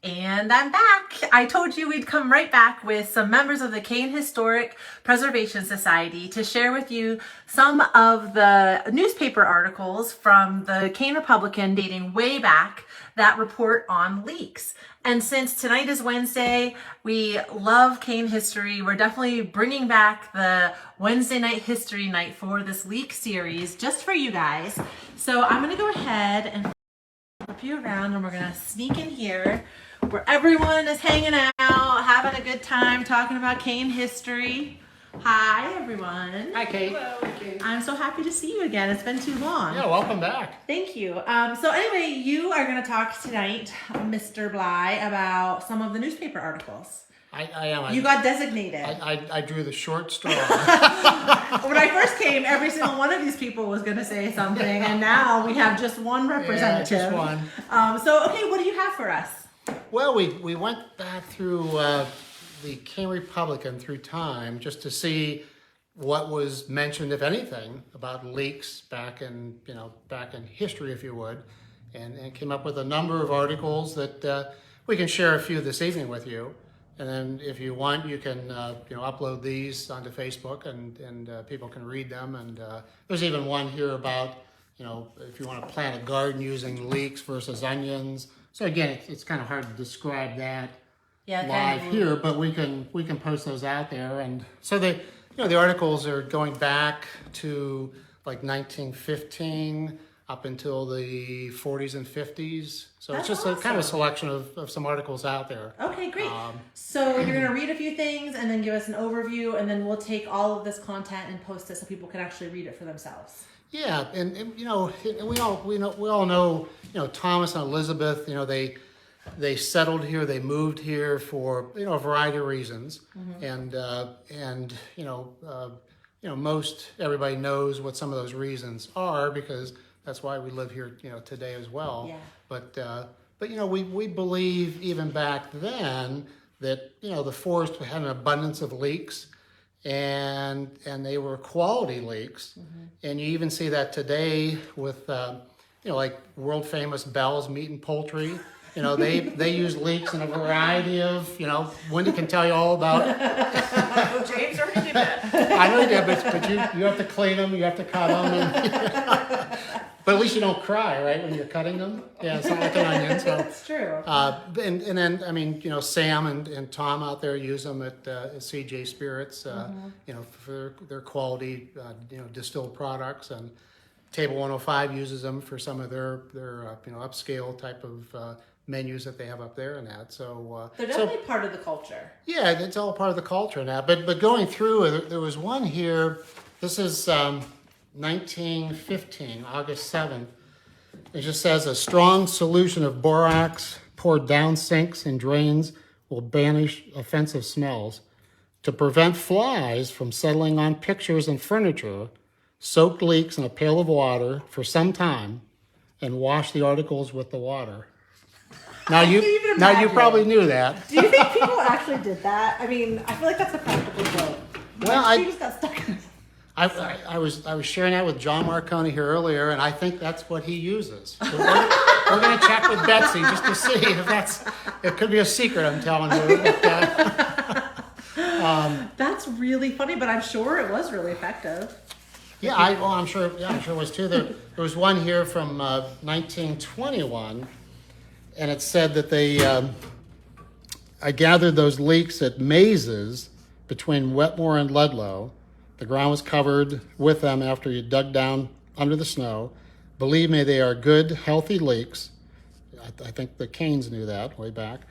And I'm back. I told you we'd come right back with some members of the Kane Historic Preservation Society to share with you some of the newspaper articles from the Kane Republican dating way back that report on leeks. And since tonight is Wednesday, we love Kane history. We're definitely bringing back the Wednesday night history night for this leek series just for you guys. So I'm going to go ahead and flip you around and we're going to sneak in here where everyone is hanging out, having a good time, talking about Kane history. Hi, everyone. Hi, Kate. Hello, Kate. I'm so happy to see you again. It's been too long. Yeah, welcome back. Thank you. So anyway, you are going to talk tonight, Mr. Bly, about some of the newspaper articles. I am. You got designated. I drew the short straw. When I first came, every single one of these people was going to say something, and now we have just one representative. Yeah, just one. Okay, what do you have for us? Well, we went back through the Kane Republican through time just to see what was mentioned, if anything, about leeks back in history, if you would, and came up with a number of articles that we can share a few this evening with you. And then, if you want, you can upload these onto Facebook, and people can read them. And there's even one here about if you want to plant a garden using leeks versus onions. So again, it's kind of hard to describe that live here, but we can post those out there. And so the articles are going back to like 1915 up until the 40s and 50s. So That's it's just awesome. a kind of selection of some articles out there. Okay, great. So you're going to read a few things and then give us an overview, and then we'll take all of this content and post it so people can actually read it for themselves. Yeah, and we all know Thomas and Elizabeth. They settled here. They moved here for a variety of reasons, and most everybody knows what some of those reasons are because that's why we live here today as well. Yeah. But we believe even back then that the forest had an abundance of leeks. And they were quality leeks, and you even see that today with like world famous Bell's Meat and Poultry. They use leeks in a variety of Wendy can tell you all about. James already did that. I know you did, but you have to clean them, you have to cut them, but at least you don't cry, right, when you're cutting them. Yeah, it's not like an onion. So That's true. And then Sam and Tom out there use them at CJ Spirits, for their quality distilled products, and Table 105 uses them for some of their upscale type of menus that they have up there and that. So They're definitely part of the culture. yeah, it's all part of the culture now. But going through, there was one here. This is 1915, August 7th. It just says a strong solution of borax poured down sinks and drains will banish offensive smells. To prevent flies from settling on pictures and furniture, soak leeks in a pail of water for some time and wash the articles with the water. Now you probably knew that. Do you think people actually did that? I mean, I feel like that's a practical joke. Well, She just got stuck in I was sharing that with John Marconi here earlier, and I think that's what he uses. We're going to check with Betsy just to see if it could be a secret I'm telling you. But, That's really funny, but I'm sure it was really effective. yeah, I'm sure it was too. There was one here from 1921, and it said that I gathered those leeks at mazes between Wetmore and Ludlow. The ground was covered with them after you dug down under the snow. Believe me, they are good, healthy leeks. I think the Canes knew that way back.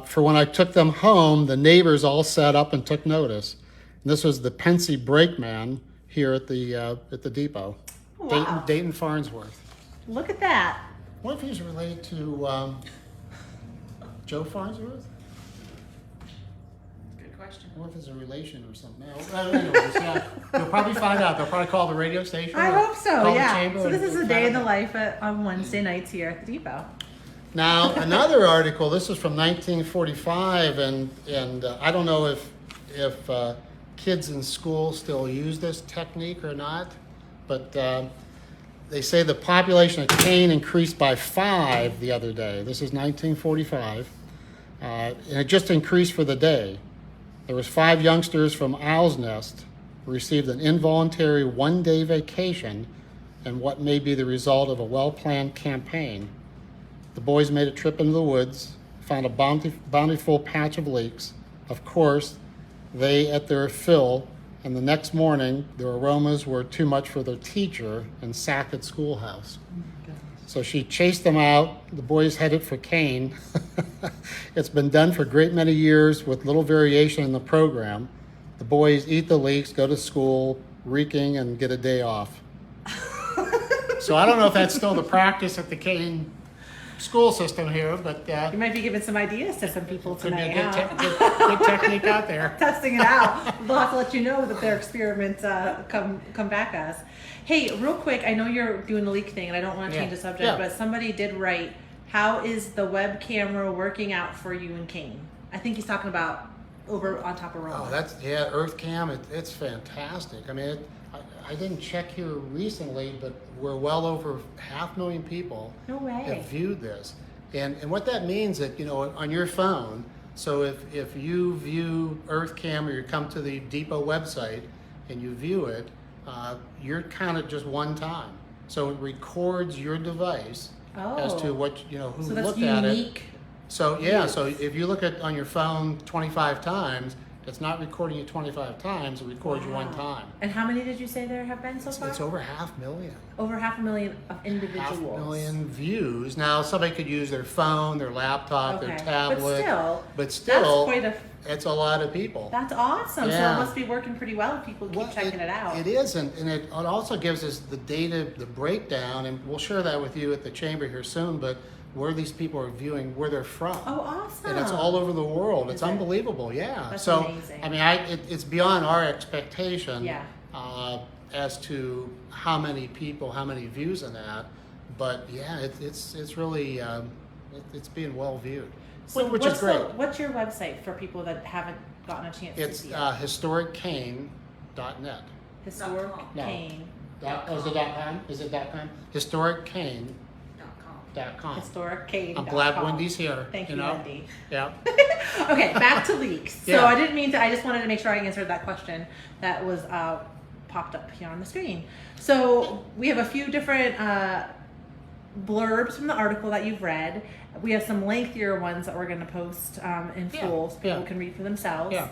For when I took them home, the neighbors all sat up and took notice. And this was the Pensy Brakeman here at the depot. Wow. Dayton Farnsworth. Look at that. What if he's related to Joe Farnsworth? Good question. What if it's a relation or something? Anyways, yeah, you'll probably find out. They'll probably call the radio station. I hope so, call the yeah. chamber So this is a and day in find the out. life on Wednesday nights here at the depot. Now, another article, this is from 1945, and I don't know if kids in school still use this technique or not, but they say the population of Kane increased by 5 the other day. This is 1945. And it just increased for the day. There was 5 youngsters from Owl's Nest who received an involuntary one-day vacation and what may be the result of a well-planned campaign. The boys made a trip into the woods, found a bountiful patch of leeks. Of course, they ate their fill, and the next morning, their aromas were too much for their teacher and sacked at schoolhouse. So she chased them out. The boys headed for Kane. It's been done for a great many years with little variation in the program. The boys eat the leeks, go to school, reeking, and get a day off. So I don't know if that's still the practice at the Kane school system here, but You might be giving some ideas to some people could be tonight. a Huh? good technique out there. Testing it out. They'll have to let you know that their experiments come back us. Hey, real quick, I know you're doing the leak thing, and I don't want to change the subject, Yeah. but somebody did write, how is the web camera working out for you and Kane? I think he's talking about over on top of Rome. Oh, that's, yeah, EarthCam, it's fantastic. I mean, I didn't check here recently, but we're well over 500,000 people No way. have viewed this. And what that means that, you know, on your phone, so if you view EarthCam or you come to the Depot website and you view it, you're counted just one time. So it records your device as to what, you know, who So that's looked at it. unique. So yeah, Yes. so if you look at on your phone 25 times, it's not recording you 25 times, it records you one Wow. time. And how many did you say there have been so far? It's over 500,000. Over 500,000 of individuals. 500,000 views. Now somebody could use their phone, their laptop, their Okay. tablet. But still, that's quite a. it's a lot of people. That's awesome. So Yeah. it must be working pretty well if people keep Well, checking it out. It is, and it also gives us the data, the breakdown, and we'll share that with you at the chamber here soon, but where these people are viewing, where they're from. Oh, awesome. And it's all over the world. Is It's it? unbelievable, yeah. That's so, amazing. I mean, it's beyond our expectation Yeah. as to how many people, how many views in that. But yeah, it's really, it's being well viewed, So which is great. What's your website for people that haven't gotten a chance It's to see it? historiccane.net. Historic No. Kane. Is it .com? Is it .com? Historiccane.com. Historic Kane. I'm glad Wendy's here. Thank you, know? Wendy. Yeah. Okay, back to leaks. So Yeah. I didn't mean to. I just wanted to make sure I answered that question that was popped up here on the screen. So we have a few different blurbs from the article that you've read. We have some lengthier ones that we're going to post in Yeah, full so people yeah. can read for themselves. Yeah.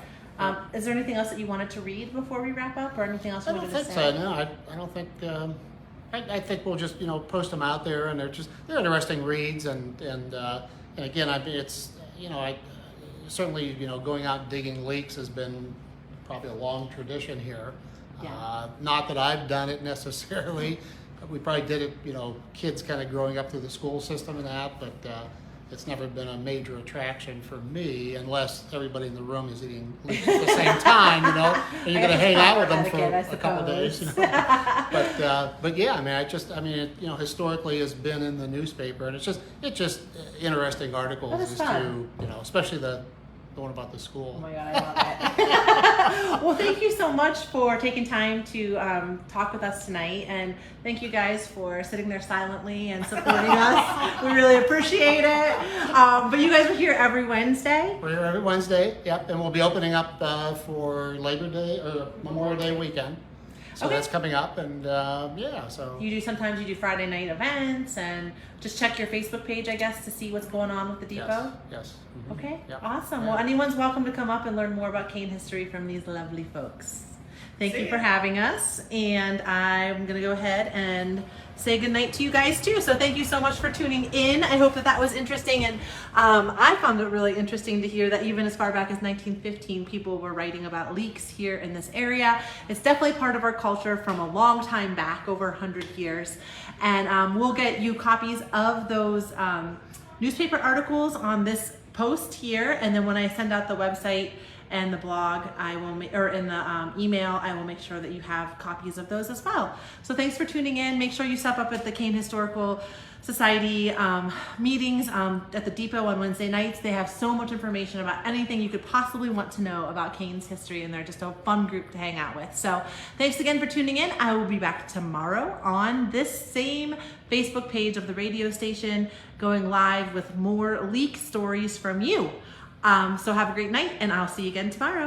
Is there anything else that you wanted to read before we wrap up, or anything else you I don't wanted think to say? so. No, I don't think. I think we'll just post them out there, and they're interesting reads, and again, I mean it's I certainly going out and digging leeks has been probably a long tradition here. Yeah. Not that I've done it necessarily. We probably did it, kids kind of growing up through the school system and that, but it's never been a major attraction for me unless everybody in the room is eating leeks at the same time, and you're going to hang out with them for a couple of days. But yeah, I mean, it, historically has been in the newspaper, and it's just interesting articles That is as fun. to, especially the one about the school. Oh my god, I love it. Well, thank you so much for taking time to talk with us tonight, and thank you guys for sitting there silently and supporting us. We really appreciate it. But you guys are here every Wednesday. We're here every Wednesday, yep, and we'll be opening up for Labor Day or Memorial Day weekend. So Okay. that's coming up, and so. Sometimes you do Friday night events, and just check your Facebook page, I guess, to see what's going on with the depot. Yes. Mhm. Okay, Yep. awesome. Yeah. Well, anyone's welcome to come up and learn more about Kane history from these lovely folks. Thank you for having us, and I'm going to go ahead and say goodnight to you guys too. So thank you so much for tuning in. I hope that was interesting, and I found it really interesting to hear that even as far back as 1915, people were writing about leeks here in this area. It's definitely part of our culture from a long time back, over 100 years, and we'll get you copies of those newspaper articles on this post here, and then when I send out the website and the blog, or in the email, I will make sure that you have copies of those as well. So thanks for tuning in. Make sure you step up at the Kane Historical Society meetings at the Depot on Wednesday nights. They have so much information about anything you could possibly want to know about Kane's history, and they're just a fun group to hang out with. So thanks again for tuning in. I will be back tomorrow on this same Facebook page of the radio station, going live with more Leek stories from you. So have a great night, and I'll see you again tomorrow.